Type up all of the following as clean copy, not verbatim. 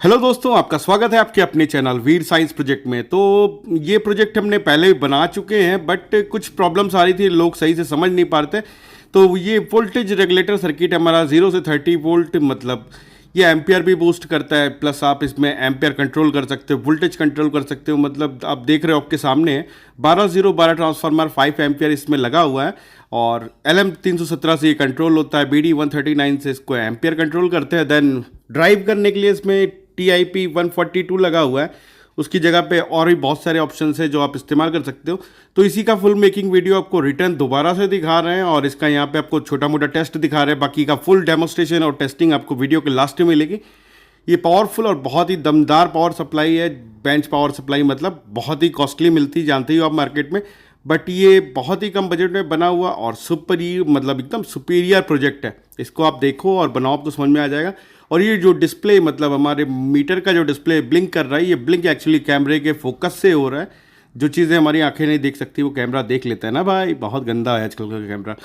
Hello दोस्तों, आपका स्वागत है आपके अपने चैनल वीर साइंस प्रोजेक्ट में। तो ये प्रोजेक्ट हमने पहले भी बना चुके हैं, बट कुछ प्रॉब्लम्स आ रही थी, लोग सही से समझ नहीं पाते। तो ये वोल्टेज रेगुलेटर सर्किट हमारा 0 से 30 वोल्ट, मतलब ये एम्पियर भी बूस्ट करता है, प्लस आप इसमें एम्पियर कंट्रोल कर सकते हो, वोल्टेज कंट्रोल कर सकते हो। मतलब आप देख रहे हो आपके सामने 12-0-12 ट्रांसफार्मर 5 एम्पियर इसमें लगा हुआ है, और LM317 से ये कंट्रोल होता है, BD139 से इसको एम्पियर कंट्रोल करते हैं। देन ड्राइव करने के लिए इसमें TIP142 लगा हुआ है, उसकी जगह पे और भी बहुत सारे ऑप्शन है जो आप इस्तेमाल कर सकते हो। तो इसी का फुल मेकिंग वीडियो आपको रिटर्न दोबारा से दिखा रहे हैं, और इसका यहाँ पे आपको छोटा मोटा टेस्ट दिखा रहे हैं। बाकी का फुल डेमोस्ट्रेशन और टेस्टिंग आपको वीडियो के लास्ट में मिलेगी। ये पावरफुल और बहुत ही दमदार पावर सप्लाई है। बेंच पावर सप्लाई मतलब बहुत ही कॉस्टली मिलती, जानते ही हो आप मार्केट में, बट ये बहुत ही कम बजट में बना हुआ और मतलब एकदम सुपीरियर प्रोजेक्ट है। इसको आप देखो और बनाओ, आपको समझ में आ जाएगा। और ये जो डिस्प्ले, मतलब हमारे मीटर का जो डिस्प्ले ब्लिंक कर रहा है, ये ब्लिंक एक्चुअली कैमरे के फोकस से हो रहा है। जो चीज़ें हमारी आंखें नहीं देख सकती वो कैमरा देख लेता है ना भाई, बहुत गंदा है आजकल का कैमरा।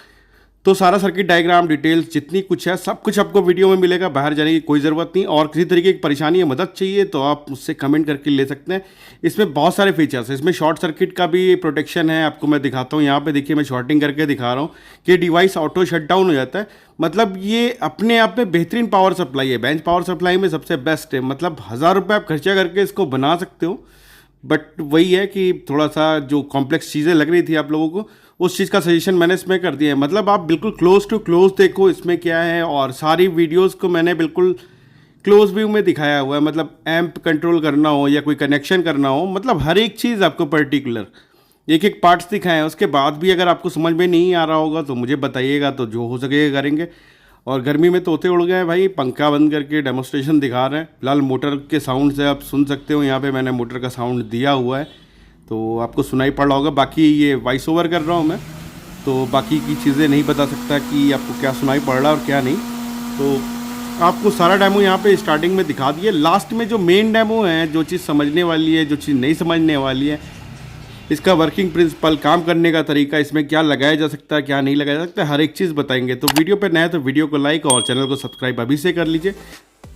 तो सारा सर्किट डायग्राम डिटेल्स जितनी कुछ है सब कुछ आपको वीडियो में मिलेगा, बाहर जाने की कोई ज़रूरत नहीं। और किसी तरीके की परेशानी या मदद चाहिए तो आप मुझसे कमेंट करके ले सकते हैं। इसमें बहुत सारे फीचर्स हैं। इसमें शॉर्ट सर्किट का भी प्रोटेक्शन है, आपको मैं दिखाता हूँ। यहाँ पे देखिए, मैं शॉर्टिंग करके दिखा रहा हूँ कि डिवाइस ऑटो शट डाउन हो जाता है। मतलब ये अपने आप में बेहतरीन पावर सप्लाई है, बेंच पावर सप्लाई में सबसे बेस्ट है। मतलब 1000 रुपये आप खर्चा करके इसको बना सकते हो, बट वही है कि थोड़ा सा जो कॉम्प्लेक्स चीज़ें लग रही थी आप लोगों को, उस चीज़ का सजेशन मैंने इसमें कर दिया है। मतलब आप बिल्कुल क्लोज टू क्लोज देखो इसमें क्या है, और सारी वीडियोस को मैंने बिल्कुल क्लोज व्यू में दिखाया हुआ है। मतलब एम्प कंट्रोल करना हो या कोई कनेक्शन करना हो, मतलब हर एक चीज़ आपको पर्टिकुलर एक एक पार्ट्स दिखाए हैं। उसके बाद भी अगर आपको समझ में नहीं आ रहा होगा तो मुझे बताइएगा, तो जो हो सकेगा करेंगे। और गर्मी में तोते उड़ गए हैं भाई, पंखा बंद करके डेमोस्ट्रेशन दिखा रहे हैं। फिलहाल मोटर के साउंड से आप सुन सकते हो, यहाँ पे मैंने मोटर का साउंड दिया हुआ है तो आपको सुनाई पड़ रहा होगा। बाकी ये वॉइस ओवर कर रहा हूँ मैं, तो बाकी की चीज़ें नहीं बता सकता कि आपको क्या सुनाई पड़ रहा है और क्या नहीं। तो आपको सारा डेमो यहाँ पे स्टार्टिंग में दिखा दिए। लास्ट में जो मेन डेमो है, जो चीज़ समझने वाली है, जो चीज़ नहीं समझने वाली है, इसका वर्किंग प्रिंसिपल, काम करने का तरीका, इसमें क्या लगाया जा सकता है क्या नहीं लगाया जा सकता है, हर एक चीज़ बताएंगे। तो वीडियो पे नया है तो वीडियो को लाइक और चैनल को सब्सक्राइब अभी से कर लीजिए,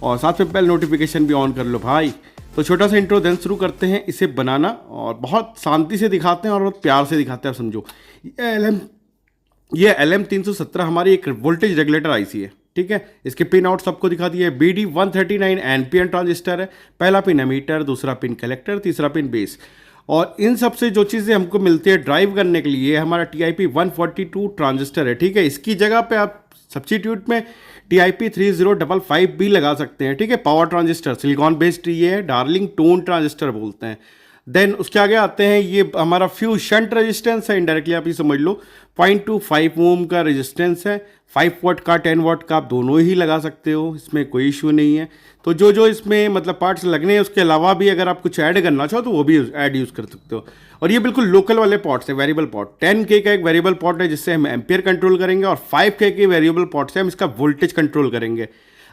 और साथ में बेल नोटिफिकेशन भी ऑन कर लो भाई। तो छोटा सा इंट्रो, देन शुरू करते हैं इसे बनाना। और बहुत शांति से दिखाते हैं और बहुत प्यार से दिखाते हैं। आप समझो, ये LM317 हमारी एक वोल्टेज रेगुलेटर आईसी है, ठीक है। इसके पिन आउट सबको दिखा दिए। BD139 NPN ट्रांजिस्टर है। पहला पिन एमीटर, दूसरा पिन कलेक्टर, तीसरा पिन बेस। और इन सब से जो चीज़ें हमको मिलती है ड्राइव करने के लिए, हमारा TIP142 ट्रांजिस्टर है, ठीक है। इसकी जगह पे आप सब्स्टिट्यूट में TIP3055 भी लगा सकते हैं, ठीक है। पावर ट्रांजिस्टर सिलिकॉन बेस्ड ये है, डार्लिंग टोन ट्रांजिस्टर बोलते हैं। देन उसके आगे आते हैं, ये हमारा फ्यूज शंट रेजिस्टेंस है, इनडायरेक्टली आप ये समझ लो 0.25 ओम का रेजिस्टेंस है। 5 वाट का 10 वाट का आप दोनों ही लगा सकते हो, इसमें कोई इशू नहीं है। तो जो जो इसमें मतलब पार्ट्स लगने हैं, उसके अलावा भी अगर आप कुछ ऐड करना चाहो तो वो भी ऐड यूज़ कर सकते हो। और ये बिल्कुल लोकल वाले पॉट्स है, वेरिएबल पॉट। 10K का एक वेरिएबल पॉट है जिससे हम एम्पियर कंट्रोल करेंगे, और 5K के वेरिएबल पॉट से हम इसका वोल्टेज कंट्रोल करेंगे।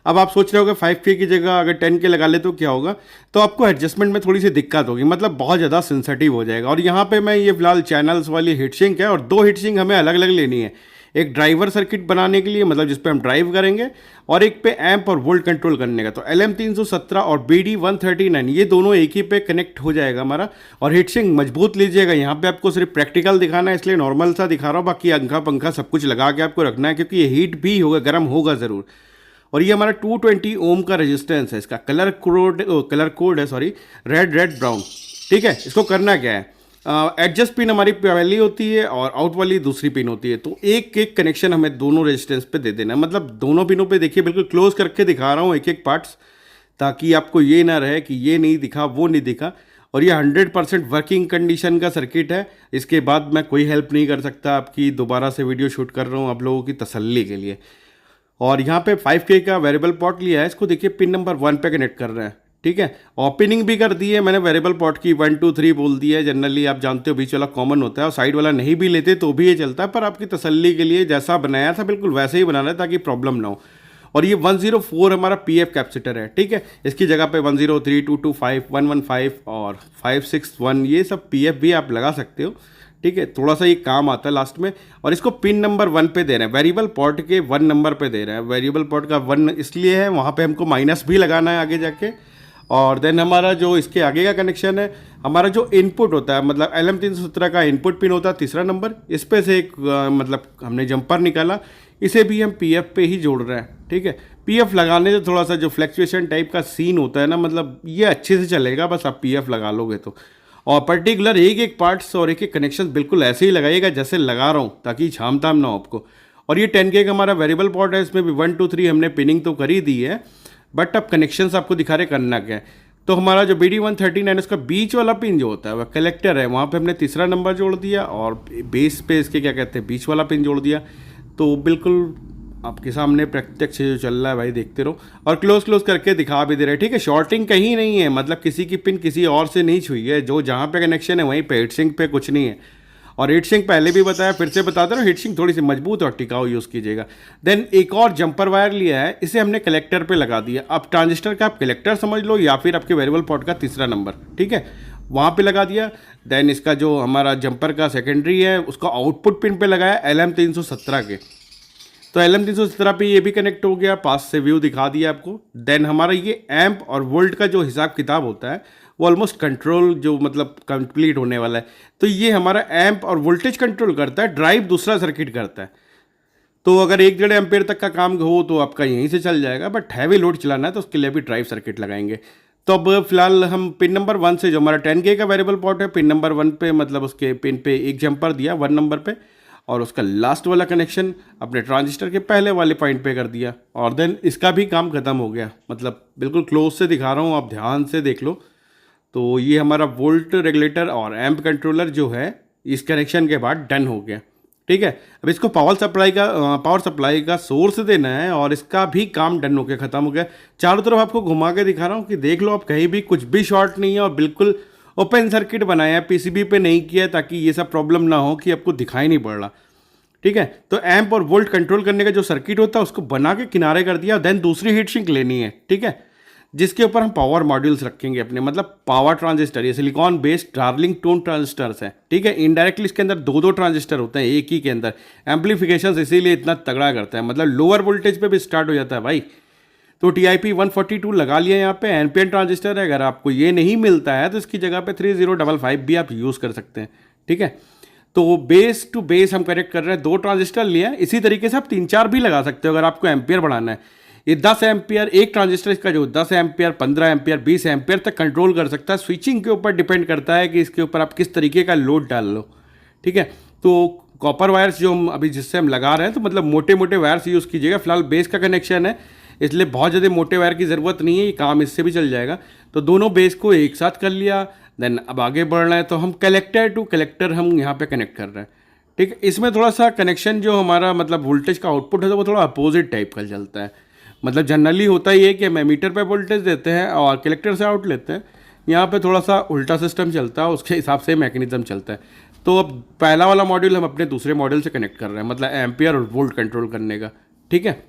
अब आप सोच रहे होगे 5K की जगह अगर 10K लगा ले तो क्या होगा, तो आपको एडजस्टमेंट में थोड़ी सी दिक्कत होगी, मतलब बहुत ज़्यादा सेंसिटिव हो जाएगा। और यहाँ पे मैं ये फिलहाल चैनल्स वाली हीटसिंक है, और 2 हीटसिंक हमें अलग अलग लेनी है। एक ड्राइवर सर्किट बनाने के लिए, मतलब जिस पे हम ड्राइव करेंगे, और एक पे एम्प और वोल्ट कंट्रोल करने का। तो LM317 और BD139 ये दोनों एक ही पे कनेक्ट हो जाएगा हमारा। और हीटसिंक मजबूत लीजिएगा। यहाँ पे आपको सिर्फ प्रैक्टिकल दिखाना है, इसलिए नॉर्मल सा दिखा रहा हूँ। बाकी पंखा पंखा सब कुछ लगा के आपको रखना है, क्योंकि ये हीट भी होगा, गर्म होगा ज़रूर। और ये हमारा 220 ओम का रेजिस्टेंस है। इसका कलर कोड है, सॉरी, रेड ब्राउन, ठीक है। इसको करना क्या है, एडजस्ट पिन हमारी पहली होती है और आउट वाली दूसरी पिन होती है। तो एक एक कनेक्शन हमें दोनों रेजिस्टेंस पे दे देना है। मतलब दोनों पिनों पे देखिए, बिल्कुल क्लोज करके दिखा रहा हूँ एक एक पार्ट्स, ताकि आपको ये ना रहे कि ये नहीं दिखा वो नहीं दिखा। और ये 100% वर्किंग कंडीशन का सर्किट है। इसके बाद मैं कोई हेल्प नहीं कर सकता आपकी, दोबारा से वीडियो शूट कर रहा हूँ आप लोगों की तसल्ली के लिए। और यहाँ पे 5K का वेरिएबल पॉट लिया है, इसको देखिए पिन नंबर 1 पे कनेक्ट कर रहे हैं, ठीक है। और पिनिंग भी कर दी है मैंने वेरिएबल पॉट की, 1 2 3 बोल दी है। जनरली आप जानते हो बीच वाला कॉमन होता है, और साइड वाला नहीं भी लेते तो भी ये चलता है, पर आपकी तसल्ली के लिए जैसा बनाया था बिल्कुल वैसे ही बनाना है, ताकि प्रॉब्लम ना हो। और ये 104 हमारा PF कैपेसिटर है, ठीक है। इसकी जगह पे 103, 225, 115 और 561 ये सब PF भी आप लगा सकते हो, ठीक है। थोड़ा सा ये काम आता है लास्ट में। और इसको पिन नंबर 1 पे दे रहे हैं, वेरिएबल पॉट के 1 नंबर पे दे रहे हैं। वेरिएबल पॉट का 1 इसलिए है, वहाँ पे हमको माइनस भी लगाना है आगे जाके। और देन हमारा जो इसके आगे का कनेक्शन है, हमारा जो इनपुट होता है मतलब LM317 का इनपुट पिन होता है तीसरा नंबर, इस पे से एक मतलब हमने जंपर निकाला, इसे भी हम PF पे ही जोड़ रहे हैं। ठीक है, PF लगाने से थोड़ा सा जो फ्लैक्चुएशन टाइप का सीन होता है ना, मतलब ये अच्छे से चलेगा बस आप PF लगा लोगे तो। और पर्टिकुलर एक एक पार्ट्स और एक एक कनेक्शन बिल्कुल ऐसे ही लगाइएगा जैसे लगा रहा हूँ, ताकि झाम ताम ना हो आपको। और ये 10K का हमारा वेरिएबल पोर्ट है, इसमें भी 1 2 3 हमने पिनिंग तो कर ही दी है, बट अब कनेक्शंस आपको दिखा रहे करना क्या है। तो हमारा जो BD139 उसका बीच वाला पिन जो होता है वह कलेक्टर है, वहाँ पे हमने तीसरा नंबर जोड़ दिया और बेस पे इसके क्या कहते हैं बीच वाला पिन जोड़ दिया। तो बिल्कुल आपके सामने प्रत्यक्ष जो चल रहा है भाई, देखते रहो और क्लोज करके दिखा भी दे रहे हैं। ठीक है, शॉर्टिंग कहीं नहीं है, मतलब किसी की पिन किसी और से नहीं छुई है, जो जहाँ पे कनेक्शन है वहीं पे, हीट सिंक पे कुछ नहीं है। और हीट सिंक पहले भी बताया, फिर से बता दे रहा हूँ, हीट सिंक थोड़ी सी मजबूत और टिकाऊ यूज़ कीजिएगा। देन एक और जंपर वायर लिया है, इसे हमने कलेक्टर पे लगा दिया। अब ट्रांजिस्टर का आप कलेक्टर समझ लो या फिर आपके वेरिएबल पोर्ट का तीसरा नंबर, ठीक है, वहाँ पे लगा दिया। देन इसका जो हमारा जंपर का सेकेंडरी है उसका आउटपुट पिन पे लगाया LM317 के, तो LM317 पे ये भी कनेक्ट हो गया, पास से व्यू दिखा दिया आपको। देन हमारा ये एम्प और वोल्ट का जो हिसाब किताब होता है वो ऑलमोस्ट कंट्रोल जो मतलब कंप्लीट होने वाला है। तो ये हमारा एम्प और वोल्टेज कंट्रोल करता है, ड्राइव दूसरा सर्किट करता है। तो अगर 1-1.5 एम्पेयर तक का काम हो तो आपका यहीं से चल जाएगा, बट हैवी लोड चलाना है तो उसके लिए भी ड्राइव सर्किट लगाएंगे। तो अब फिलहाल हम पिन नंबर 1 से, जो हमारा 10K का वेरिएबल पोर्ट है, पिन नंबर 1 पे मतलब उसके पिन पे एक जंपर दिया 1 नंबर पे, और उसका लास्ट वाला कनेक्शन अपने ट्रांजिस्टर के पहले वाले पॉइंट पे कर दिया। और देन इसका भी काम खत्म हो गया, मतलब बिल्कुल क्लोज से दिखा रहा हूँ, आप ध्यान से देख लो। तो ये हमारा वोल्ट रेगुलेटर और एम्प कंट्रोलर जो है इस कनेक्शन के बाद डन हो गया। ठीक है, अब इसको पावर सप्लाई का सोर्स देना है और इसका भी काम डन होकर ख़त्म हो गया। चारों तरफ आपको घुमा के दिखा रहा हूँ कि देख लो आप, कहीं भी कुछ भी शॉर्ट नहीं है और बिल्कुल ओपन सर्किट बनाया है, PCB पे नहीं किया है, ताकि ये सब प्रॉब्लम ना हो कि आपको दिखाई नहीं पड़ रहा। ठीक है, तो एम्प और वोल्ट कंट्रोल करने का जो सर्किट होता है उसको बना के किनारे कर दिया। देन दूसरी हीट सिंक लेनी है, ठीक है, जिसके ऊपर हम पावर मॉड्यूल्स रखेंगे अपने, मतलब पावर ट्रांजिस्टर, ये silicon based darling tone transistors हैं। ठीक है, इनडायरेक्टली इसके अंदर 2-2 ट्रांजिस्टर होते हैं एक ही के अंदर। एम्पलीफिकेशन इसीलिए इतना तगड़ा करता है, मतलब लोअर वोल्टेज पे भी स्टार्ट हो जाता है भाई। तो TIP 142 लगा लिया यहाँ पे, NPN ट्रांजिस्टर है। अगर आपको ये नहीं मिलता है तो इसकी जगह पे 3055 भी आप यूज़ कर सकते हैं। ठीक है, तो बेस टू बेस हम कनेक्ट कर रहे हैं, 2 ट्रांजिस्टर लिए हैं। इसी तरीके से आप 3-4 भी लगा सकते हो अगर आपको एम्पियर बढ़ाना है। ये 10 एम्पियर एक ट्रांजिस्टर इसका जो 10 एम्पियर 15 एम्पियर 20 एम्पियर तक कंट्रोल कर सकता है। स्विचिंग के ऊपर डिपेंड करता है कि इसके ऊपर आप किस तरीके का लोड डाल लो। ठीक है, तो कॉपर वायर्स जो हम अभी जिससे हम लगा रहे हैं, तो मतलब मोटे मोटे वायर्स यूज़ कीजिएगा। फिलहाल बेस का कनेक्शन है इसलिए बहुत ज़्यादा मोटे वायर की ज़रूरत नहीं है, ये काम इससे भी चल जाएगा। तो दोनों बेस को एक साथ कर लिया। देन अब आगे बढ़ना है तो हम कलेक्टर टू कलेक्टर हम यहाँ पे कनेक्ट कर रहे हैं। ठीक है, इसमें थोड़ा सा कनेक्शन जो हमारा मतलब वोल्टेज का आउटपुट है तो वो थोड़ा अपोजिट टाइप का चलता है। मतलब जनरली होता ही है कि हम एमीटर पे वोल्टेज देते हैं और कलेक्टर से आउट लेते हैं। यहाँ पे थोड़ा सा उल्टा सिस्टम चलता है, उसके हिसाब से मैकेनिज्म चलता है। तो अब पहला वाला मॉड्यूल हम अपने दूसरे मॉड्यूल से कनेक्ट कर रहे हैं, मतलब एम्पियर और वोल्ट कंट्रोल करने का। ठीक है,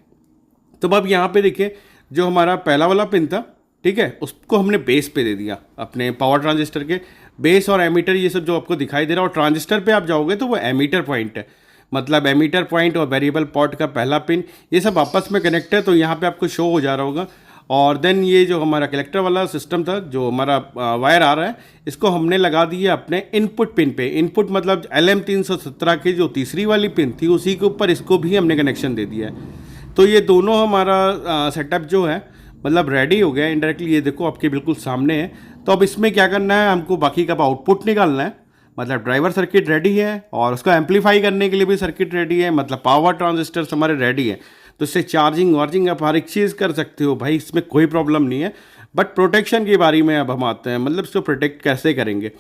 तो अब यहाँ पे देखिए जो हमारा पहला वाला पिन था, ठीक है, उसको हमने बेस पे दे दिया अपने पावर ट्रांजिस्टर के। बेस और एमीटर ये सब जो आपको दिखाई दे रहा है, और ट्रांजिस्टर पे आप जाओगे तो वो एमीटर पॉइंट है, मतलब एमीटर पॉइंट और वेरिएबल पोर्ट का पहला पिन, ये सब आपस में कनेक्ट है। तो यहाँ पे आपको शो हो जा रहा होगा। और देन ये जो हमारा कलेक्टर वाला सिस्टम था, जो हमारा वायर आ रहा है, इसको हमने लगा दिया अपने इनपुट पिन पे। इनपुट मतलब LM317 की जो तीसरी वाली पिन थी उसी के ऊपर इसको भी हमने कनेक्शन दे दिया है। तो ये दोनों हमारा सेटअप जो है मतलब रेडी हो गया इनडायरेक्टली, ये देखो आपके बिल्कुल सामने है। तो अब इसमें क्या करना है, हमको बाकी का आउटपुट निकालना है। मतलब ड्राइवर सर्किट रेडी है और उसको एम्पलीफाई करने के लिए भी सर्किट रेडी है, मतलब पावर ट्रांजिस्टर्स हमारे रेडी है। तो इससे चार्जिंग वार्जिंग आप हर एक चीज़ कर सकते हो भाई, इसमें कोई प्रॉब्लम नहीं है। बट प्रोटेक्शन के बारे में अब हम आते हैं, मतलब इसको प्रोटेक्ट कैसे करेंगे।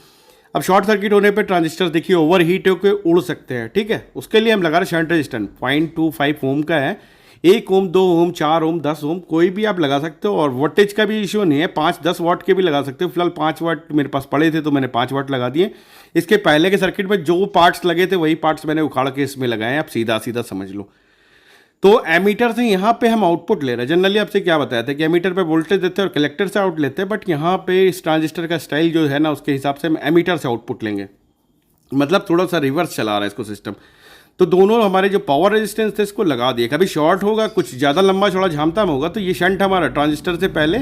अब शॉर्ट सर्किट होने पे ट्रांजिस्टर देखिए ओवर हीट होकर उड़ सकते हैं। ठीक है, उसके लिए हम लगा रहे शंट रेजिस्टेंस 0.25 ओम का है। 1 ओम 2 ओम 4 ओम 10 ओम कोई भी आप लगा सकते हो। और वोल्टेज का भी इशू नहीं है, 5-10 वाट के भी लगा सकते हो। फिलहाल 5 वाट मेरे पास पड़े थे तो मैंने 5 वाट लगा दिए। इसके पहले के सर्किट में जो पार्ट्स लगे थे वही पार्ट्स मैंने उखाड़ के इसमें लगाए, आप सीधा सीधा समझ लो। तो एमीटर से यहाँ पे हम आउटपुट ले रहे हैं। जनरली आपसे क्या बताया था कि एमीटर पे वोल्टेज देते हैं और कलेक्टर से आउट लेते हैं, बट यहाँ पे इस ट्रांजिस्टर का स्टाइल जो है ना, उसके हिसाब से हम एमीटर से आउटपुट लेंगे। मतलब थोड़ा सा रिवर्स चला रहा है इसको सिस्टम। तो दोनों हमारे जो पावर रेजिस्टेंस थे इसको लगा दिए। कभी शॉर्ट होगा, कुछ ज़्यादा लंबा चौड़ा झामताम होगा तो ये शंट हमारा ट्रांजिस्टर से पहले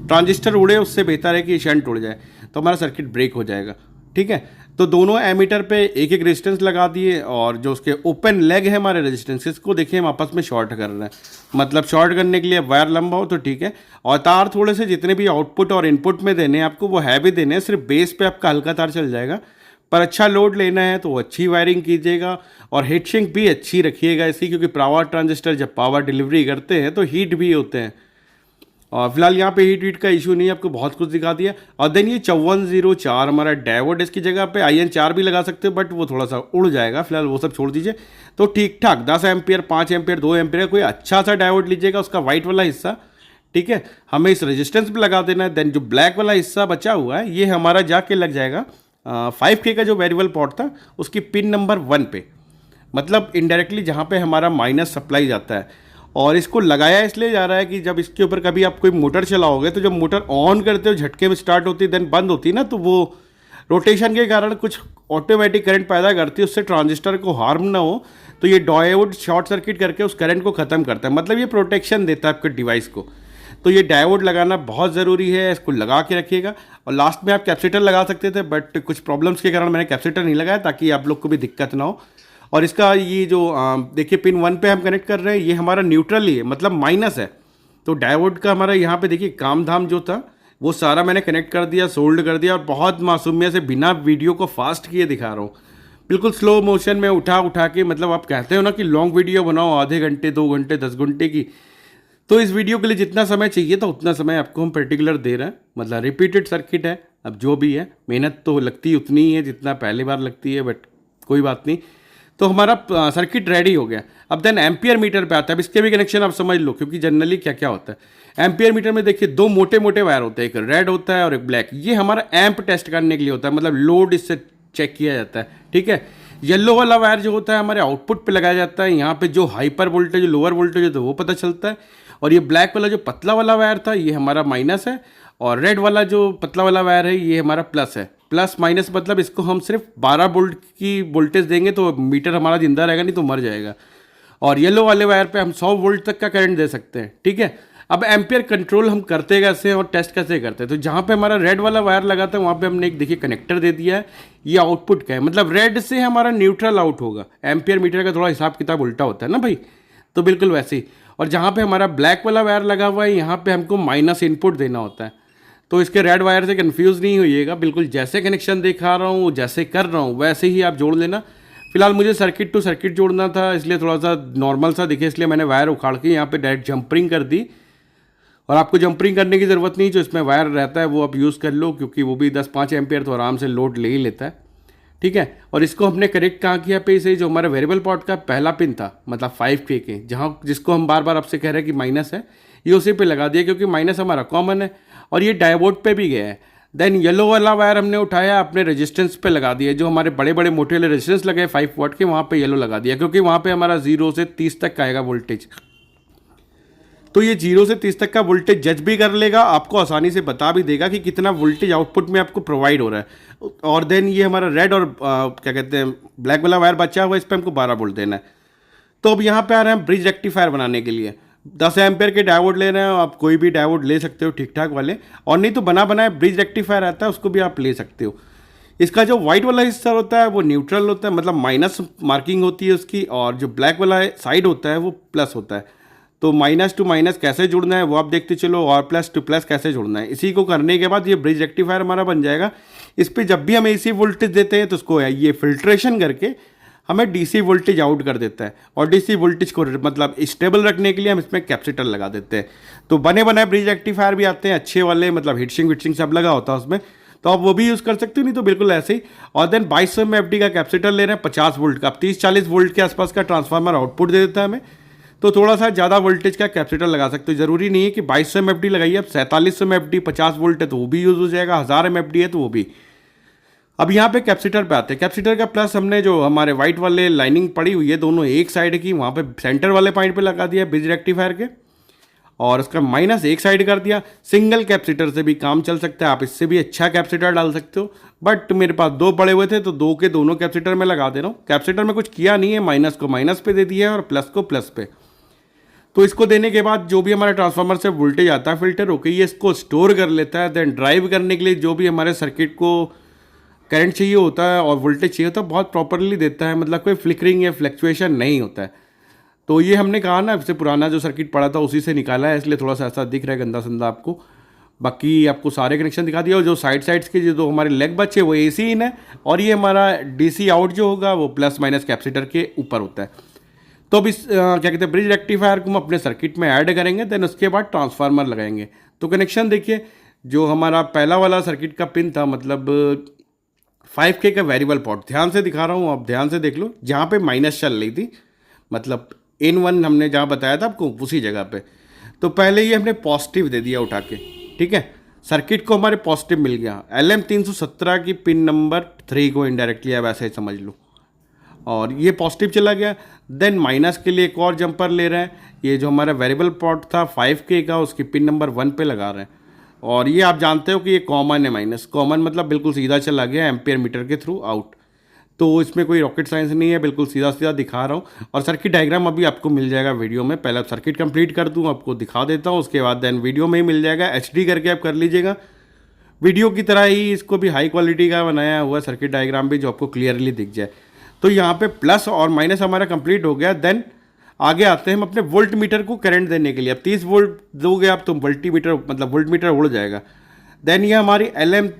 ट्रांजिस्टर उड़े उससे बेहतर है कि शंट उड़ जाए, तो हमारा सर्किट ब्रेक हो जाएगा। ठीक है, तो दोनों एमीटर पे एक एक रेजिस्टेंस लगा दिए, और जो उसके ओपन लेग है हमारे रेजिस्टेंसेस को देखिए हम आपस में शॉर्ट कर रहे हैं। मतलब शॉर्ट करने के लिए वायर लंबा हो तो ठीक है, और तार थोड़े से जितने भी आउटपुट और इनपुट में देने हैं आपको वो हैवी देने हैं, सिर्फ बेस पे आपका हल्का तार चल जाएगा। पर अच्छा लोड लेना है तो अच्छी वायरिंग कीजिएगा, और हीट सिंक भी अच्छी रखिएगा इसकी, क्योंकि पावर ट्रांजिस्टर जब पावर डिलीवरी करते हैं तो हीट भी होते हैं। और फिलहाल यहाँ पे हीट वीट का इशू नहीं है, आपको बहुत कुछ दिखा दिया। और देन ये 5404 हमारा डायोड, इसकी जगह पे IN4 भी लगा सकते हो, बट वो थोड़ा सा उड़ जाएगा, फिलहाल वो सब छोड़ दीजिए। तो ठीक ठाक 10 एम्पियर, 5 एम्पियर, 2 एम्पियर कोई अच्छा सा डायोड लीजिएगा, उसका वाइट वाला हिस्सा। ठीक है, हमें इस रेजिस्टेंस पे लगा देना है। देन जो ब्लैक वाला हिस्सा बचा हुआ है ये हमारा जाके लग जाएगा 5K का जो वेरिएबल पोर्ट था उसकी पिन नंबर 1 पे, मतलब इनडायरेक्टली जहाँ पे हमारा माइनस सप्लाई जाता है। और इसको लगाया इसलिए जा रहा है कि जब इसके ऊपर कभी आप कोई मोटर चलाओगे तो जब मोटर ऑन करते हो झटके में स्टार्ट होती है, देन बंद होती है ना, तो वो रोटेशन के कारण कुछ ऑटोमेटिक करंट पैदा करती है, उससे ट्रांजिस्टर को हार्म ना हो, तो ये डायोड शॉर्ट सर्किट करके उस करंट को ख़त्म करता है। मतलब ये प्रोटेक्शन देता है आपके डिवाइस को। तो ये डायोड लगाना बहुत ज़रूरी है, इसको लगा के रखिएगा। और लास्ट में आप कैपेसिटर लगा सकते थे, बट कुछ प्रॉब्लम्स के कारण मैंने कैपेसिटर नहीं लगाया, ताकि आप लोग को भी दिक्कत ना हो। और इसका ये जो देखिए पिन 1 पे हम कनेक्ट कर रहे हैं, ये हमारा न्यूट्रल ही है, मतलब माइनस है। तो डायोड का हमारा यहाँ पे देखिए काम धाम जो था वो सारा मैंने कनेक्ट कर दिया, सोल्ड कर दिया, और बहुत मासूमियत से बिना वीडियो को फास्ट किए दिखा रहा हूँ, बिल्कुल स्लो मोशन में उठा उठा के। मतलब आप कहते हो ना कि लॉन्ग वीडियो बनाओ, आधे घंटे, 2 घंटे, 10 घंटे की, तो इस वीडियो के लिए जितना समय चाहिए था उतना समय आपको हम पर्टिकुलर दे रहे हैं। मतलब रिपीटेड सर्किट है, अब जो भी है मेहनत तो लगती उतनी ही है जितना पहली बार लगती है, बट कोई बात नहीं। तो हमारा सर्किट रेडी हो गया। अब देन एम्पियर मीटर पे आता है। अब इसके भी कनेक्शन आप समझ लो, क्योंकि जनरली क्या क्या होता है एम्पियर मीटर में, देखिए 2 मोटे मोटे वायर होते हैं, एक रेड होता है और एक ब्लैक। ये हमारा एम्प टेस्ट करने के लिए होता है, मतलब लोड इससे चेक किया जाता है। ठीक है, येलो वाला वायर जो होता है हमारे आउटपुट पे लगाया जाता है, यहाँ पे जो हाइपर वोल्टेज लोअर वोल्टेज होता है वो पता चलता है। और ये ब्लैक वाला जो पतला वाला वायर था ये हमारा माइनस है, और रेड वाला जो पतला वाला वायर है ये हमारा प्लस है। प्लस माइनस मतलब इसको हम सिर्फ 12 वोल्ट की वोल्टेज देंगे तो मीटर हमारा जिंदा रहेगा, नहीं तो मर जाएगा। और येलो वाले वायर पे हम 100 वोल्ट तक का करंट दे सकते हैं। ठीक है, अब एम्पियर कंट्रोल हम करते कैसे और टेस्ट कैसे करते हैं, तो जहाँ पे हमारा रेड वाला वायर लगा था वहाँ पे हमने एक देखिए कनेक्टर दे दिया है। ये आउटपुट का है, मतलब रेड से हमारा न्यूट्रल आउट होगा। एम्पियर मीटर का थोड़ा हिसाब किताब उल्टा होता है ना भाई, तो बिल्कुल वैसे ही। और जहाँ पे हमारा ब्लैक वाला वायर लगा हुआ है यहाँ पे हमको माइनस इनपुट देना होता है। तो इसके रेड वायर से कंफ्यूज नहीं होइएगा, बिल्कुल जैसे कनेक्शन दिखा रहा हूँ जैसे कर रहा हूँ वैसे ही आप जोड़ लेना। फिलहाल मुझे सर्किट टू सर्किट जोड़ना था, इसलिए थोड़ा सा नॉर्मल सा दिखे, इसलिए मैंने वायर उखाड़ के यहाँ पे डायरेक्ट जंपरिंग कर दी। और आपको जंपरिंग करने की ज़रूरत नहीं, जो इसमें वायर रहता है वो आप यूज़ कर लो, क्योंकि वो भी 10-5 एम्पियर तो आराम से लोड ले ही लेता है। ठीक है, और इसको हमने कनेक्ट कहाँ किया पे, इसे जो हमारा वेरिएबल पोर्ट का पहला पिन था, मतलब 5K के, जहाँ जिसको हम बार बार आपसे कह रहे हैं कि माइनस है, ये उसी पे लगा दिया, क्योंकि माइनस हमारा कॉमन है। और ये डायोड पे भी गया है। देन येलो वाला वायर हमने उठाया अपने रेजिस्टेंस पे लगा दिया, जो हमारे बड़े बड़े मोटे वाले रेजिस्टेंस लगे 5 वाट के, वहाँ पे येलो लगा दिया, क्योंकि वहाँ पे हमारा 0 से 30 तक का आएगा वोल्टेज। तो ये 0 से 30 तक का वोल्टेज जज भी कर लेगा, आपको आसानी से बता भी देगा कि कितना वोल्टेज आउटपुट में आपको प्रोवाइड हो रहा है। और देन ये हमारा रेड और क्या कहते हैं ब्लैक वाला वायर बचा हुआ है, इस पर हमको 12 वोल्ट देना है। तो अब यहाँ पे आ रहे हैं ब्रिज रेक्टिफायर बनाने के लिए। 10 एम्पेयर के डायोड ले रहे हैं, आप कोई भी डायोड ले सकते हो ठीक ठाक वाले, और नहीं तो बना बनाए ब्रिज रेक्टिफायर आता है उसको भी आप ले सकते हो। इसका जो वाइट वाला हिस्सा होता है वो न्यूट्रल होता है, मतलब माइनस मार्किंग होती है उसकी, और जो ब्लैक वाला साइड होता है वो प्लस होता है। तो माइनस टू माइनस कैसे जुड़ना है वो आप देखते चलो, और प्लस टू प्लस कैसे जुड़ना है। इसी को करने के बाद ये ब्रिज रेक्टिफायर हमारा बन जाएगा। इस पर जब भी हम AC वोल्टेज देते हैं तो उसको ये फिल्ट्रेशन करके हमें DC वोल्टेज आउट कर देता है, और DC वोल्टेज को मतलब स्टेबल रखने के लिए हम इसमें कैपेसिटर लगा देते हैं। तो बने बनाए ब्रिज रेक्टिफायर भी आते हैं अच्छे वाले, मतलब हीटसिंग विटसिंग सब लगा होता है उसमें, तो आप वो भी यूज़ कर सकते हो, नहीं तो बिल्कुल ऐसे ही। और देन 2200 mFD का कैपेसिटर ले रहे हैं 50 वोल्ट का, 30-40 वोल्ट के आसपास का ट्रांसफार्मर आउटपुट दे देता है हमें, तो थोड़ा सा ज़्यादा वोल्टेज का कैपेसिटर लगा सकते हो। ज़रूरी नहीं है कि 2200 mFD लगाइए, अब 4700 mFD 50 वोल्ट है तो वो भी यूज़ हो जाएगा, 1000 mFD है तो वो भी। अब यहाँ पे कैपेसिटर पे आते हैं। कैपेसिटर का प्लस हमने जो हमारे वाइट वाले लाइनिंग पड़ी हुई है दोनों एक साइड की, वहाँ पे सेंटर वाले पॉइंट पे लगा दिया ब्रिज रेक्टिफायर के, और उसका माइनस एक साइड कर दिया। सिंगल कैपेसिटर से भी काम चल सकता है, आप इससे भी अच्छा कैपेसिटर डाल सकते हो, बट मेरे पास 2 पड़े हुए थे तो 2 के दोनों कैपेसिटर में लगा दे रहा हूँ। कैपेसिटर में कुछ किया नहीं है, माइनस को माइनस पे दे दिया है और प्लस को प्लस पे। तो इसको देने के बाद जो भी हमारे ट्रांसफार्मर से वोल्टेज आता है फिल्टर होकर ये इसको स्टोर कर लेता है। देन ड्राइव करने के लिए जो भी हमारे सर्किट को करंट चाहिए होता है और वोल्टेज चाहिए होता है बहुत प्रॉपरली देता है, मतलब कोई फ्लिकरिंग या फ्लक्चुएशन नहीं होता है। तो ये हमने कहा ना, इससे पुराना जो सर्किट पड़ा था उसी से निकाला है, इसलिए थोड़ा सा ऐसा दिख रहा है गंदा संदा आपको। बाकी आपको सारे कनेक्शन दिखा दिया, और जो साइड्स के जो हमारे लेग बचे वो AC इन है, और ये हमारा DC आउट जो होगा वो प्लस माइनस कैपेसिटर के ऊपर होता है। तो अब इस क्या कहते हैं ब्रिज रेक्टिफायर को हम अपने सर्किट में ऐड करेंगे, देन उसके बाद ट्रांसफार्मर लगाएंगे। तो कनेक्शन देखिए, जो हमारा पहला वाला सर्किट का पिन था, मतलब 5K का वेरिएबल पोर्ट, ध्यान से दिखा रहा हूँ, आप ध्यान से देख लो, जहाँ पे माइनस चल रही थी, मतलब N1 हमने जहाँ बताया था आपको उसी जगह पे। तो पहले ये हमने पॉजिटिव दे दिया उठा के, ठीक है, सर्किट को हमारे पॉजिटिव मिल गया। LM317 की पिन नंबर 3 को इनडायरेक्टली आप ऐसे ही समझ लो, और ये पॉजिटिव चला गया। देन माइनस के लिए एक और जंपर ले रहे हैं, ये जो हमारा वेरिएबल पोर्ट था 5K का उसकी पिन नंबर 1 पे लगा रहे हैं, और ये आप जानते हो कि ये कॉमन है, माइनस कॉमन मतलब बिल्कुल सीधा चला गया एम्पियर मीटर के थ्रू आउट। तो इसमें कोई रॉकेट साइंस नहीं है, बिल्कुल सीधा सीधा दिखा रहा हूँ। और सर्किट डायग्राम अभी आपको मिल जाएगा वीडियो में, पहले सर्किट कंप्लीट कर दूँ आपको दिखा देता हूँ, उसके बाद देन वीडियो में ही मिल जाएगा, HD करके आप कर लीजिएगा। वीडियो की तरह ही इसको भी हाई क्वालिटी का बनाया हुआ सर्किट डायग्राम भी, जो आपको क्लियरली दिख जाए। तो यहाँ पे प्लस और माइनस हमारा कंप्लीट हो गया। देन आगे आते हैं हम अपने वोल्ट मीटर को करंट देने के लिए। अब 30 वोल्ट दोगे आप तो वोल्टीमीटर मतलब वोल्ट मीटर उड़ जाएगा। देन ये हमारी LM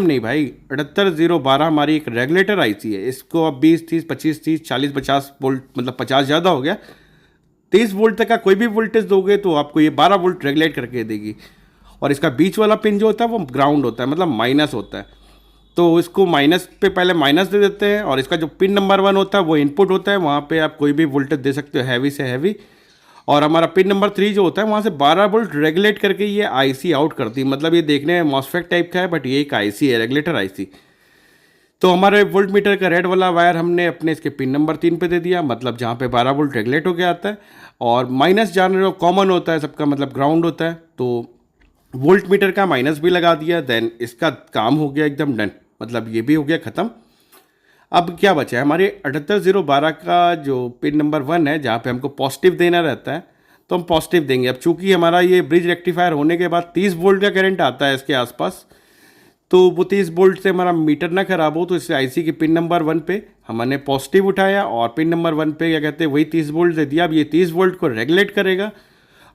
नहीं भाई 78012 हमारी एक रेगुलेटर IC है। इसको अब 20 30 25 30 40 50 वोल्ट, मतलब 50 ज़्यादा हो गया, 30 वोल्ट तक का कोई भी वोल्टेज दोगे तो आपको ये 12 वोल्ट रेगुलेट करके देगी। और इसका बीच वाला पिन जो होता है वो ग्राउंड होता है, मतलब माइनस होता है। तो इसको माइनस पे पहले माइनस दे देते हैं, और इसका जो पिन नंबर 1 होता है वो इनपुट होता है, वहाँ पे आप कोई भी वोल्टेज दे सकते हो, हैवी से हैवी। और हमारा पिन नंबर 3 जो होता है वहाँ से 12 वोल्ट रेगुलेट करके ये IC आउट करती है। मतलब ये देखने में मॉसफेट टाइप का है, बट ये एक IC है, रेगुलेटर IC। तो हमारे वोल्ट मीटर का रेड वाला वायर हमने अपने इसके पिन नंबर 3 पे दे दिया, मतलब जहाँ पे 12 वोल्ट रेगुलेट हो गया आता है। और माइनस जान रहे हो कॉमन होता है सबका, मतलब ग्राउंड होता है। तो वोल्ट मीटर का माइनस भी लगा दिया। देन इसका काम हो गया एकदम डन, मतलब ये भी हो गया ख़त्म। अब क्या बचा है, हमारे 78012 का जो पिन नंबर 1 है, जहाँ पे हमको पॉजिटिव देना रहता है, तो हम पॉजिटिव देंगे। अब चूंकि हमारा ये ब्रिज रेक्टिफायर होने के बाद 30 वोल्ट का करंट आता है इसके आसपास, तो वो 30 वोल्ट से हमारा मीटर ना खराब हो, तो इससे IC की पिन नंबर 1 पे हमने पॉजिटिव उठाया, और पिन नंबर 1 पे क्या कहते हैं वही 30 वोल्ट दे दिया। अब ये 30 वोल्ट को रेगुलेट करेगा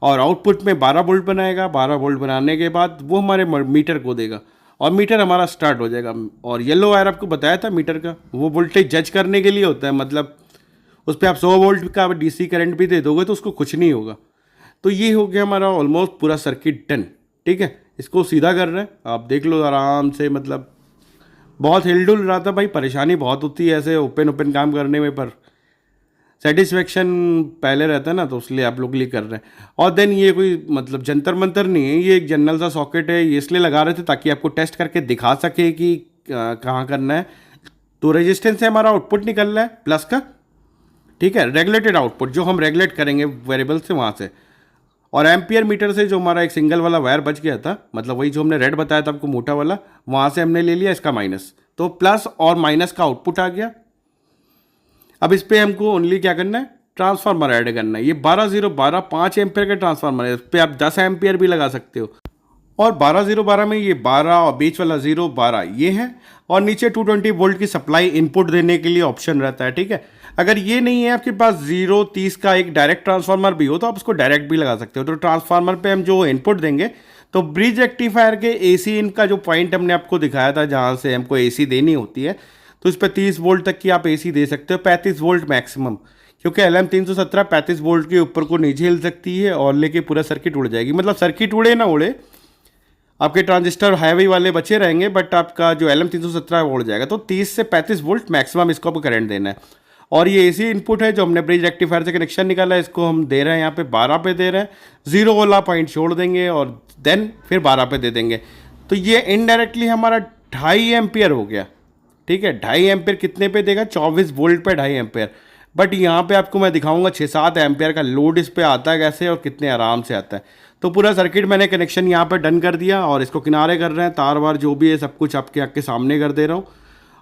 और आउटपुट में 12 वोल्ट बनाएगा। 12 वोल्ट बनाने के बाद वो हमारे मीटर को देगा, और मीटर हमारा स्टार्ट हो जाएगा। और येलो वायर आपको बताया था मीटर का, वो वोल्टेज जज करने के लिए होता है, मतलब उस पर आप 100 वोल्ट का DC करंट भी दे दोगे तो उसको कुछ नहीं होगा। तो ये हो गया हमारा ऑलमोस्ट पूरा सर्किट डन, ठीक है। इसको सीधा कर रहे हैं, आप देख लो आराम से, मतलब बहुत हिलडुल रहा था भाई, परेशानी बहुत होती है ऐसे ओपन काम करने में, पर सेटिस्फेक्शन पहले रहता है ना, तो इसलिए आप लोग के लिए कर रहे हैं। और देन ये कोई मतलब जंतर मंतर नहीं है, ये एक जनरल सा सॉकेट है, ये इसलिए लगा रहे थे ताकि आपको टेस्ट करके दिखा सके कि कहाँ करना है। तो रेजिस्टेंस से हमारा आउटपुट निकल रहा है प्लस का, ठीक है, रेगुलेटेड आउटपुट जो हम रेगुलेट करेंगे वेरिएबल से वहाँ से। और एम्पियर मीटर से जो हमारा एक सिंगल वाला वायर बच गया था, मतलब वही जो हमने रेड बताया था आपको मोटा वाला, वहाँ से हमने ले लिया इसका माइनस। तो प्लस और माइनस का आउटपुट आ गया। अब इस पर हमको ओनली क्या करना है, ट्रांसफार्मर ऐड करना है। ये 12012 5 एम्पियर का ट्रांसफार्मर है, इस पर आप 10 एम्पियर भी लगा सकते हो। और 12012 में ये 12 और बीच वाला 012 ये है, और नीचे 220 वोल्ट की सप्लाई इनपुट देने के लिए ऑप्शन रहता है, ठीक है। अगर ये नहीं है आपके पास 030 का एक डायरेक्ट ट्रांसफार्मर भी हो तो आप उसको डायरेक्ट भी लगा सकते हो। तो ट्रांसफार्मर पे हम जो इनपुट देंगे, तो ब्रिज रेक्टिफायर के AC इन का जो पॉइंट हमने आपको दिखाया था जहाँ से हमको AC देनी होती है, तो इस पर 30 वोल्ट तक की आप AC दे सकते हो, 35 वोल्ट मैक्सिमम, क्योंकि LM317 35 वोल्ट के ऊपर को नीचे हिल सकती है और लेके पूरा सर्किट उड़ जाएगी। मतलब सर्किट उड़े ना उड़े, आपके ट्रांजिस्टर हाईवे वाले बचे रहेंगे, बट आपका जो LM317 है वो उड़ जाएगा। तो 30 से 35 वोल्ट मैक्सिमम इसको आपको करंट देना है। और ये AC इनपुट है जो हमने ब्रिज रेक्टिफायर से कनेक्शन निकाला है, इसको हम दे रहे हैं यहाँ पे 12 पे दे रहे हैं, 0 वाला पॉइंट छोड़ देंगे और देन फिर 12 पे दे देंगे। तो ये इनडायरेक्टली हमारा 2.5 एम्पियर हो गया, ठीक है। 2.5 एम्पियर कितने पे देगा, 24 वोल्ट पे 2.5 एम्पियर। बट यहाँ पे आपको मैं दिखाऊंगा 6-7 एम्पियर का लोड इस पर आता है कैसे और कितने आराम से आता है। तो पूरा सर्किट मैंने कनेक्शन यहाँ पर डन कर दिया, और इसको किनारे कर रहे हैं, तार वार जो भी है सब कुछ आपके सामने कर दे रहा हूँ।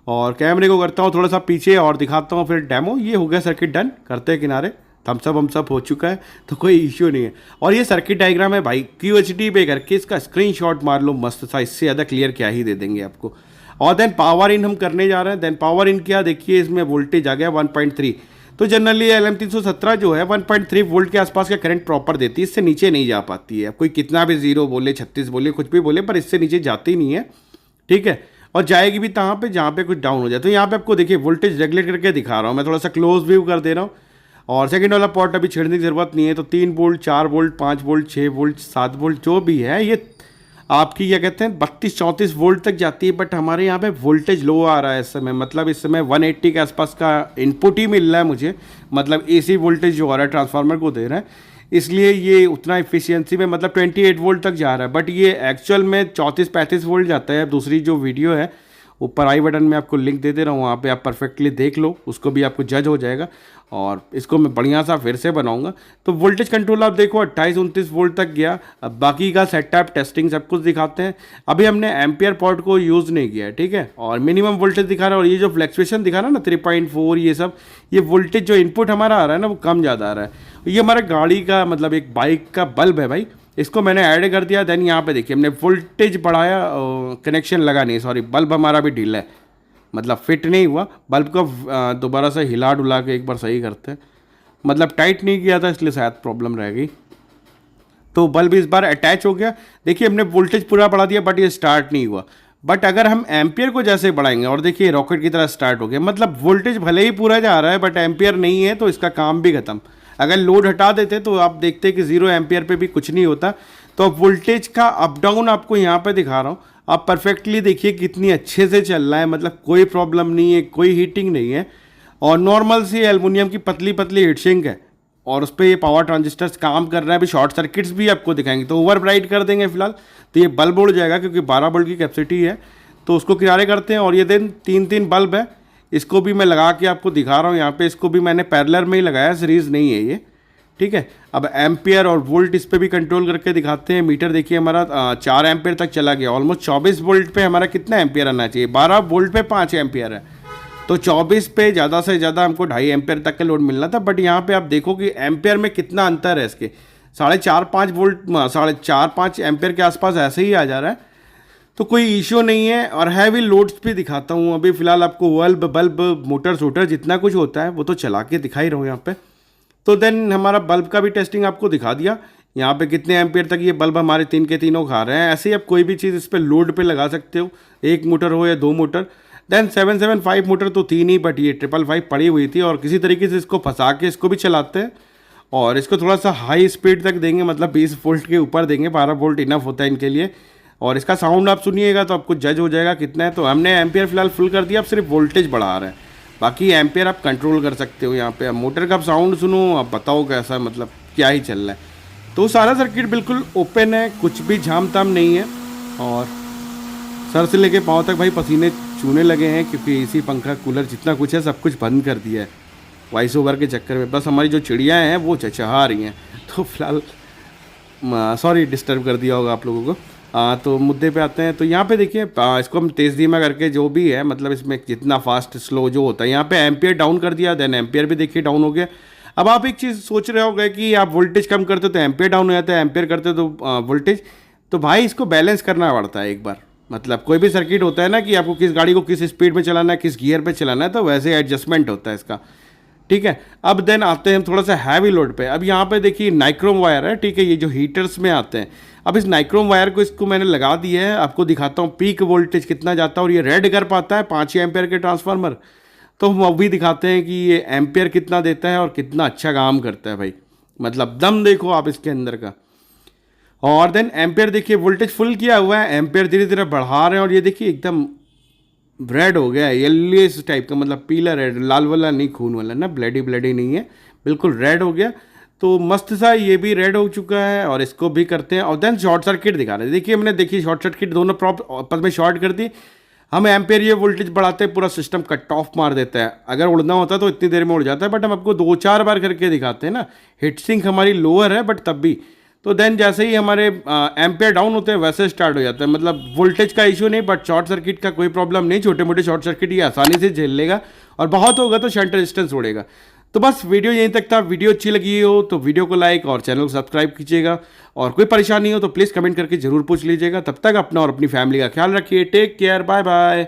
और कैमरे को करता हूँ थोड़ा सा पीछे और दिखाता हूँ फिर डेमो। ये हो गया सर्किट डन, करते हैं किनारे, थम्स अप वम्स अप हो चुका है, तो कोई इश्यू नहीं है। और ये सर्किट डायग्राम है भाई, QHD पे करके इसका स्क्रीनशॉट मार लो मस्त सा, इससे ज़्यादा क्लियर क्या ही दे देंगे आपको। और देन पावर इन हम करने जा रहे हैं। देन पावर इन क्या, देखिए इसमें वोल्टेज आ गया 1.3। तो जनरली LM317 जो है 1.3 वोल्ट के आसपास का करंट प्रॉपर देती है, इससे नीचे नहीं जा पाती है। कोई कितना भी 0 बोले, 36 बोले, कुछ भी बोले, पर इससे नीचे जाती नहीं है, ठीक है। और जाएगी भी कहाँ पे, जहाँ पे कुछ डाउन हो जाए। तो यहाँ पे आपको देखिए वोल्टेज रेगुलेट करके दिखा रहा हूँ मैं, थोड़ा सा क्लोज व्यू कर दे रहा हूँ। और सेकंड वाला पॉट अभी छेड़ने की ज़रूरत नहीं है। तो 3 volt, 4 volt, 5 volt, 6 volt, 7 volt जो भी है, ये आपकी क्या कहते हैं 32-34 वोल्ट तक जाती है। बट हमारे यहाँ पे वोल्टेज लो आ रहा है इस समय, मतलब इस समय 180 के आसपास का इनपुट ही मिल रहा है मुझे, मतलब AC वोल्टेज जो आ रहा है ट्रांसफार्मर को दे रहा है, इसलिए ये उतना इफिशियंसी में मतलब 28 वोल्ट तक जा रहा है। बट ये एक्चुअल में 34-35 वोल्ट जाता है। दूसरी जो वीडियो है ऊपर आई बटन में आपको लिंक दे दे रहा हूँ, वहाँ पे आप परफेक्टली देख लो, उसको भी आपको जज हो जाएगा। और इसको मैं बढ़िया सा फिर से बनाऊंगा। तो वोल्टेज कंट्रोल आप देखो 28-29 वोल्ट तक गया। अब बाकी का सेटअप, टेस्टिंग सब कुछ दिखाते हैं। अभी हमने एम्पियर पॉट को यूज़ नहीं किया है, ठीक है। और मिनिमम वोल्टेज दिखा रहा है, और ये जो फ्लैक्चुएशन दिखा रहा है ना 3.4, ये सब, ये वोल्टेज जो इनपुट हमारा आ रहा है ना वो कम ज़्यादा आ रहा है। ये हमारा गाड़ी का मतलब एक बाइक का बल्ब है भाई, इसको मैंने ऐड कर दिया। देन यहाँ पे देखिए हमने वोल्टेज बढ़ाया, कनेक्शन लगा नहीं, सॉरी, बल्ब हमारा भी ढीला है, मतलब फिट नहीं हुआ। बल्ब को दोबारा से हिला डुला के एक बार सही करते हैं, मतलब टाइट नहीं किया था इसलिए शायद प्रॉब्लम रह गई। तो बल्ब इस बार अटैच हो गया। देखिए हमने वोल्टेज पूरा बढ़ा दिया बट ये स्टार्ट नहीं हुआ। बट अगर हम एम्पियर को जैसे बढ़ाएंगे, और देखिए रॉकेट की तरह स्टार्ट हो गया, मतलब वोल्टेज भले ही पूरा जा रहा है बट एम्पियर नहीं है, तो इसका काम भी खत्म। अगर लोड हटा देते तो आप देखते कि 0 एम्पियर पे भी कुछ नहीं होता। तो अब वोल्टेज का अप डाउन आपको यहाँ पे दिखा रहा हूँ, आप परफेक्टली देखिए कितनी अच्छे से चल रहा है, मतलब कोई प्रॉब्लम नहीं है, कोई हीटिंग नहीं है। और नॉर्मल सी एल्युमिनियम की पतली पतली हीट सिंक है, और उस पर ये पावर ट्रांजिस्टर्स काम कर रहे हैं। अभी शॉर्ट सर्किट्स भी आपको दिखाएंगे। तो ओवर ब्राइट कर देंगे फिलहाल, तो ये बल्ब उड़ जाएगा क्योंकि 12 वोल्ट की कैपेसिटी है। तो उसको किनारे करते हैं। और ये दिन 3-3 बल्ब है, इसको भी मैं लगा के आपको दिखा रहा हूँ यहाँ पे। इसको भी मैंने पैरेलल में ही लगाया, सीरीज नहीं है ये, ठीक है। अब एम्पियर और वोल्ट इस पर भी कंट्रोल करके दिखाते हैं। मीटर देखिए हमारा 4 एम्पियर तक चला गया। ऑलमोस्ट 24 वोल्ट पे हमारा कितना एम्पियर आना चाहिए, 12 वोल्ट पे 5 एम्पियर है, तो 24 पे ज़्यादा से ज़्यादा हमको 2.5 एम्पियर तक का लोड मिलना था। बट यहाँ पे आप देखो कि एम्पियर में कितना अंतर है इसके, 4.5-5 वोल्ट, 4.5-5 एम्पियर के आसपास ऐसे ही आ जा रहा है। तो कोई इशू नहीं है। और हैवी लोड्स भी दिखाता हूँ अभी फ़िलहाल आपको। बल्ब मोटर सोटर जितना कुछ होता है वो तो चला के दिखा ही रहा हूँ यहाँ पे। तो देन हमारा बल्ब का भी टेस्टिंग आपको दिखा दिया, यहाँ पे कितने एम्पियर तक ये बल्ब हमारे 3 के तीनों खा रहे हैं। ऐसे ही आप कोई भी चीज़ इस पर लोड पे लगा सकते हो, 1 मोटर हो या 2 मोटर। देन 775 मोटर तो थी नहीं, बट ये 555 पड़ी हुई थी, और किसी तरीके से इसको फंसा के इसको भी चलाते हैं। और इसको थोड़ा सा हाई स्पीड तक देंगे, मतलब 20 वोल्ट के ऊपर देंगे, 12 वोल्ट इनफ होता है इनके लिए। और इसका साउंड आप सुनिएगा तो आपको जज हो जाएगा कितना है। तो हमने एम्पियर फिलहाल फुल कर दिया, अब सिर्फ वोल्टेज बढ़ा रहे हैं, बाकी एम्पियर आप कंट्रोल कर सकते हो यहाँ पे। अब मोटर का साउंड सुनो, आप बताओ कैसा, मतलब क्या ही चल रहा है। तो सारा सर्किट बिल्कुल ओपन है, कुछ भी झाम ताम नहीं है। और सर से लेके पाँव तक भाई पसीने चूने लगे हैं, क्योंकि एसी पंखा कूलर जितना कुछ है सब कुछ बंद कर दिया है वॉइस ओवर के चक्कर में। बस हमारी जो चिड़ियाँ हैं वो चहचहा रही हैं। तो फिलहाल सॉरी डिस्टर्ब कर दिया होगा आप लोगों को। तो मुद्दे पे आते हैं। तो यहाँ पे देखिए इसको हम तेज़ धीमा करके जो भी है, मतलब इसमें जितना फास्ट स्लो जो होता है, यहाँ पे एम्पियर डाउन कर दिया, देन एम्पियर भी देखिए डाउन हो गया। अब आप एक चीज़ सोच रहे होगे कि आप वोल्टेज कम करते तो एम्पियर डाउन हो जाता है, एम्पियर करते तो वोल्टेज। तो भाई इसको बैलेंस करना पड़ता है एक बार। मतलब कोई भी सर्किट होता है ना कि आपको किस गाड़ी को किस स्पीड में चलाना है, किस गियर पे चलाना है, तो वैसे एडजस्टमेंट होता है इसका, ठीक है। अब देन आते हैं हम थोड़ा सा हैवी लोड पे। अब यहाँ पे देखिए नाइक्रोम वायर है, ठीक है, ये जो हीटर्स में आते हैं। अब इस नाइक्रोम वायर को इसको मैंने लगा दिया है, आपको दिखाता हूँ पीक वोल्टेज कितना जाता है। और ये रेड कर पाता है 5 एम्पियर के ट्रांसफार्मर। तो हम अब भी दिखाते हैं कि ये एम्पियर कितना देता है और कितना अच्छा काम करता है भाई, मतलब दम देखो आप इसके अंदर का। और देन एम्पियर देखिए वोल्टेज फुल किया हुआ है, एम्पियर धीरे धीरे बढ़ा रहे हैं। और ये देखिए एकदम रेड हो गया है, येलोइश टाइप का, मतलब पीला रेड, लाल वाला नहीं, खून वाला ना, ब्लडी नहीं है, बिल्कुल रेड हो गया। तो मस्त सा ये भी रेड हो चुका है। और इसको भी करते हैं। और देन शॉर्ट सर्किट दिखा रहे हैं, देखिए हमने देखिए शॉर्ट सर्किट दोनों आपस में शॉर्ट कर दी। हम एम्पियर ये वोल्टेज बढ़ाते हैं, पूरा सिस्टम कट ऑफ मार देता है। अगर उड़ना होता तो इतनी देर में उड़ जाता है, बट हम आपको 2-4 बार करके दिखाते हैं ना। हिट सिंक हमारी लोअर है बट तब भी। तो देन जैसे ही हमारे एम्पियर डाउन होते हैं वैसे स्टार्ट हो जाता है, मतलब वोल्टेज का इशू नहीं, बट शॉर्ट सर्किट का कोई प्रॉब्लम नहीं। छोटे मोटे शॉर्ट सर्किट ये आसानी से झेल लेगा, और बहुत होगा तो शंट रेजिस्टेंस उड़ेगा। तो बस वीडियो यहीं तक था। वीडियो अच्छी लगी हो तो वीडियो को लाइक और चैनल को सब्सक्राइब कीजिएगा, और कोई परेशानी हो तो प्लीज़ कमेंट करके ज़रूर पूछ लीजिएगा। तब तक अपना और अपनी फैमिली का ख्याल रखिए। Take care, bye bye.